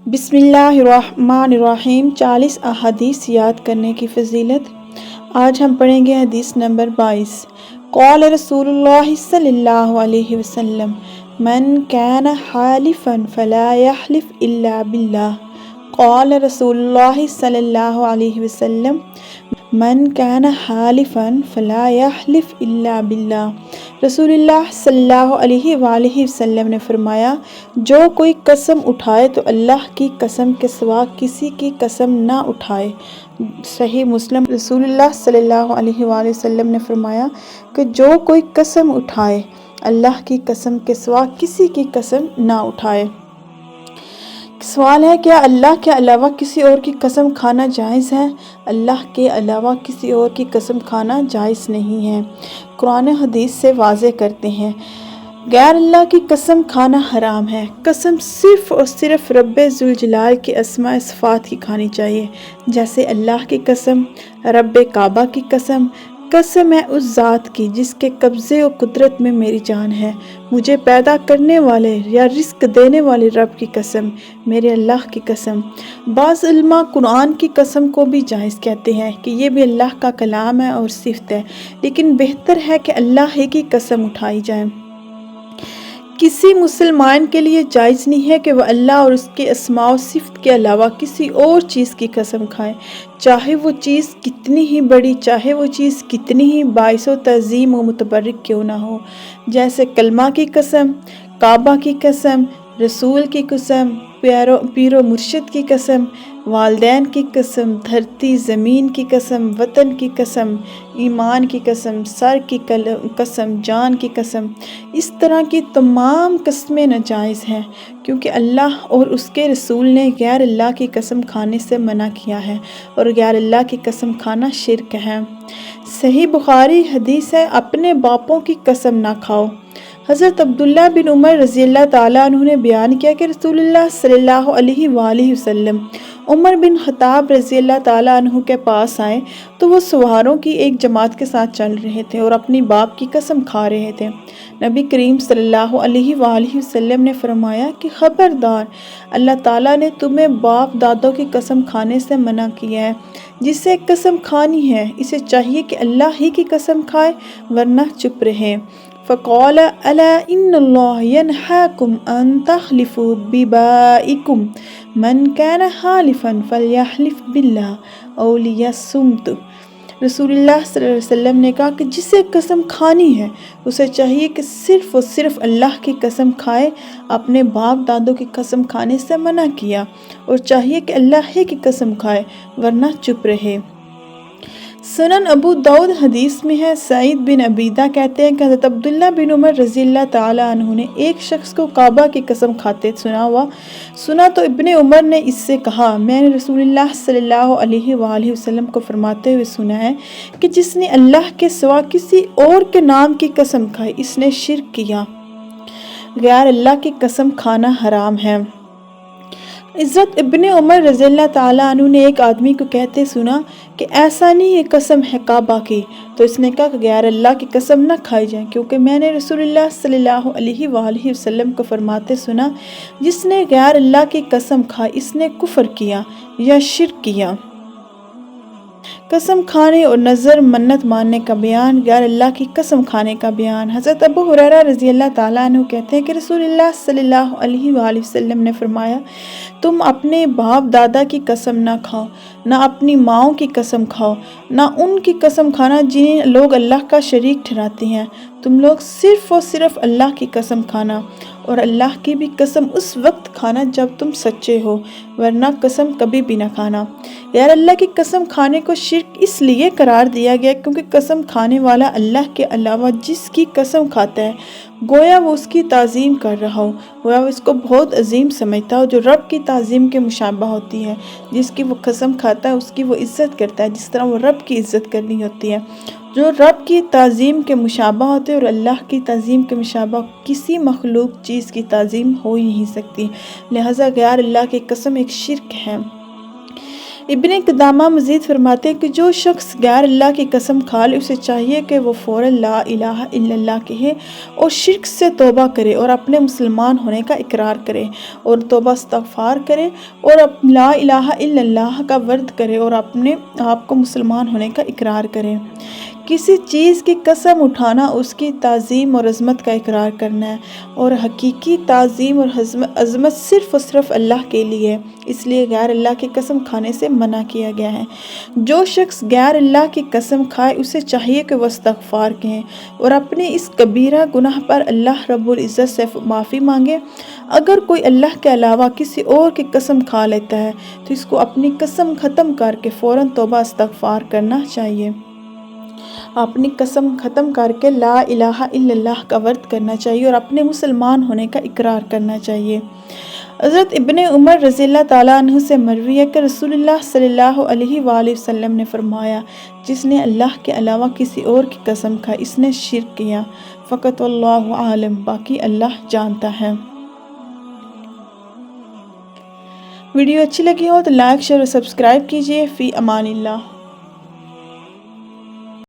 بسم اللہ الرحمن الرحیم 40 احادیث یاد کرنے کی فضیلت۔ آج ہم پڑھیں گے حدیث نمبر 22۔ قال رسول اللہ صلی اللہ علیہ وسلم من کان حالفا فلا یحلف الا باللہ۔ قال رسول اللہ صلی اللہ علیہ وسلم من کان حالفا فلا یحلف الا باللہ۔ رسول اللہ صلی اللہ علیہ وآلہ وسلم نے فرمایا، جو کوئی قسم اٹھائے تو اللہ کی قسم کے سوا کسی کی قسم نہ اٹھائے۔ صحیح مسلم۔ رسول اللہ صلی اللہ علیہ وآلہ وسلم نے فرمایا کہ جو کوئی قسم اٹھائے اللہ کی قسم کے سوا کسی کی قسم نہ اٹھائے۔ سوال ہے، کیا اللہ کے علاوہ کسی اور کی قسم کھانا جائز ہے؟ اللہ کے علاوہ کسی اور کی قسم کھانا جائز نہیں ہے۔ قرآن حدیث سے واضح کرتے ہیں، غیر اللہ کی قسم کھانا حرام ہے۔ قسم صرف اور صرف رب ذوالجلال کے اسماء صفات کی کھانی چاہیے، جیسے اللہ کی قسم، رب کعبہ کی قسم، قسم ہے اس ذات کی جس کے قبضے و قدرت میں میری جان ہے، مجھے پیدا کرنے والے یا رزق دینے والے رب کی قسم، میرے اللہ کی قسم۔ بعض علماء قرآن کی قسم کو بھی جائز کہتے ہیں کہ یہ بھی اللہ کا کلام ہے اور صفت ہے، لیکن بہتر ہے کہ اللہ ہی کی قسم اٹھائی جائے۔ کسی مسلمان کے لیے جائز نہیں ہے کہ وہ اللہ اور اس کے اسماء و صفت کے علاوہ کسی اور چیز کی قسم کھائے، چاہے وہ چیز کتنی ہی بڑی، چاہے وہ چیز کتنی ہی باعث و تعظیم و متبرک کیوں نہ ہو، جیسے کلمہ کی قسم، کعبہ کی قسم، رسول کی قسم، پیر و مرشد کی قسم، والدین کی قسم، دھرتی زمین کی قسم، وطن کی قسم، ایمان کی قسم، سر کی قسم، جان کی قسم۔ اس طرح کی تمام قسمیں ناجائز ہیں، کیونکہ اللہ اور اس کے رسول نے غیر اللہ کی قسم کھانے سے منع کیا ہے، اور غیر اللہ کی قسم کھانا شرک ہے۔ صحیح بخاری حدیث ہے، اپنے باپوں کی قسم نہ کھاؤ۔ حضرت عبداللہ بن عمر رضی اللہ تعالیٰ عنہ نے بیان کیا کہ رسول اللہ صلی اللہ علیہ وآلہ وسلم عمر بن خطاب رضی اللہ تعالیٰ عنہ کے پاس آئے تو وہ سواروں کی ایک جماعت کے ساتھ چل رہے تھے اور اپنی باپ کی قسم کھا رہے تھے۔ نبی کریم صلی اللہ علیہ وآلہ وسلم نے فرمایا کہ خبردار، اللہ تعالیٰ نے تمہیں باپ دادوں کی قسم کھانے سے منع کیا ہے۔ جسے قسم کھانی ہے اسے چاہیے کہ اللہ ہی کی قسم کھائے، ورنہ چپ رہے۔ فقال الا ان اللہ ینہاکم ان تحلفوا بآبائکم من کان حالفا فلیحلف باللہ او لیصمت۔ رسول اللہ صلی اللہ علیہ وسلم نے کہا کہ جسے قسم کھانی ہے اسے چاہیے کہ صرف اور صرف اللہ کی قسم کھائے، اپنے باپ دادوں کی قسم کھانے سے منع کیا، اور چاہیے کہ اللہ ہی کی قسم کھائے، ورنہ چپ رہے۔ سنن ابو داؤد حدیث میں ہے، سعید بن عبیدہ کہتے ہیں کہ حضرت عبداللہ بن عمر رضی اللہ تعالیٰ عنہ نے ایک شخص کو کعبہ کی قسم کھاتے سنا تو ابن عمر نے اس سے کہا، میں نے رسول اللہ صلی اللہ علیہ وآلہ وسلم کو فرماتے ہوئے سنا ہے کہ جس نے اللہ کے سوا کسی اور کے نام کی قسم کھائی اس نے شرک کیا۔ غیر اللہ کی قسم کھانا حرام ہے۔ حضرت ابن عمر رضی اللہ تعالیٰ عنہ نے ایک آدمی کو کہتے سنا کہ ایسا نہیں، یہ قسم ہے کعبہ کی، تو اس نے کہا کہ غیر اللہ کی قسم نہ کھائی جائے، کیونکہ میں نے رسول اللہ صلی اللہ علیہ وآلہ وسلم کو فرماتے سنا، جس نے غیر اللہ کی قسم کھائی اس نے کفر کیا یا شرک کیا۔ قسم کھانے اور نظر منت ماننے کا بیان، غیر اللہ کی قسم کھانے کا بیان۔ حضرت ابو ہریرہ رضی اللہ تعالیٰ عنہ کہتے ہیں کہ رسول اللہ صلی اللہ علیہ وآلہ وسلم نے فرمایا، تم اپنے باپ دادا کی قسم نہ کھاؤ، نہ اپنی ماؤں کی قسم کھاؤ، نہ ان کی قسم کھانا جنہیں لوگ اللہ کا شریک ٹھہراتے ہیں۔ تم لوگ صرف اور صرف اللہ کی قسم کھانا، اور اللہ کی بھی قسم اس وقت کھانا جب تم سچے ہو، ورنہ قسم کبھی بھی نہ کھانا۔ غیر اللہ کی قسم کھانے کو شرک اس لیے قرار دیا گیا کیونکہ قسم کھانے والا اللہ کے علاوہ جس کی قسم کھاتا ہے گویا وہ اس کی تعظیم کر رہا ہو، گویا وہ اس کو بہت عظیم سمجھتا ہو، جو رب کی تعظیم کے مشابہ ہوتی ہے۔ جس کی وہ قسم کھاتا ہے اس کی وہ عزت کرتا ہے جس طرح وہ رب کی عزت کرنی ہوتی ہے۔ جو رب کی تعظیم کے مشابہ ہوتے اور اللہ کی تعظیم کے مشابہ کسی مخلوق چیز کی تعظیم ہو ہی نہیں سکتی، لہٰذا غیر اللہ کی قسم ایک شرک ہے۔ ابن قدامہ مزید فرماتے ہیں کہ جو شخص غیر اللہ کی قسم کھا لے اسے چاہیے کہ وہ فوراً لا الہ الا اللہ کہے اور شرک سے توبہ کرے اور اپنے مسلمان ہونے کا اقرار کرے اور توبہ استغفار کرے اور لا الہ الا اللہ کا ورد کرے اور اپنے آپ کو مسلمان ہونے کا اقرار کرے۔ کسی چیز کی قسم اٹھانا اس کی تعظیم اور عظمت کا اقرار کرنا ہے، اور حقیقی تعظیم اور عظمت صرف اور صرف اللہ کے لیے ہے، اس لیے غیر اللہ کی قسم کھانے سے منع کیا گیا ہے۔ جو شخص غیر اللہ کی قسم کھائے اسے چاہیے کہ وہ استغفار کہیں اور اپنے اس کبیرہ گناہ پر اللہ رب العزت سے معافی مانگے۔ اگر کوئی اللہ کے علاوہ کسی اور کی قسم کھا لیتا ہے تو اس کو اپنی قسم ختم کر کے فوراً توبہ استغفار کرنا چاہیے۔ اپنی قسم ختم کر کے لا الہ الا اللہ کا ورد کرنا چاہیے اور اپنے مسلمان ہونے کا اقرار کرنا چاہیے۔ حضرت ابن عمر رضی اللہ تعالیٰ عنہ سے مروی ہے کہ رسول اللہ صلی اللہ علیہ وآلہ وسلم نے فرمایا، جس نے اللہ کے علاوہ کسی اور کی قسم کھائی اس نے شرک کیا۔ فقط واللہ عالم، باقی اللہ جانتا ہے۔ ویڈیو اچھی لگی ہو تو لائک شیئر اور سبسکرائب کیجیے۔ فی امان اللہ۔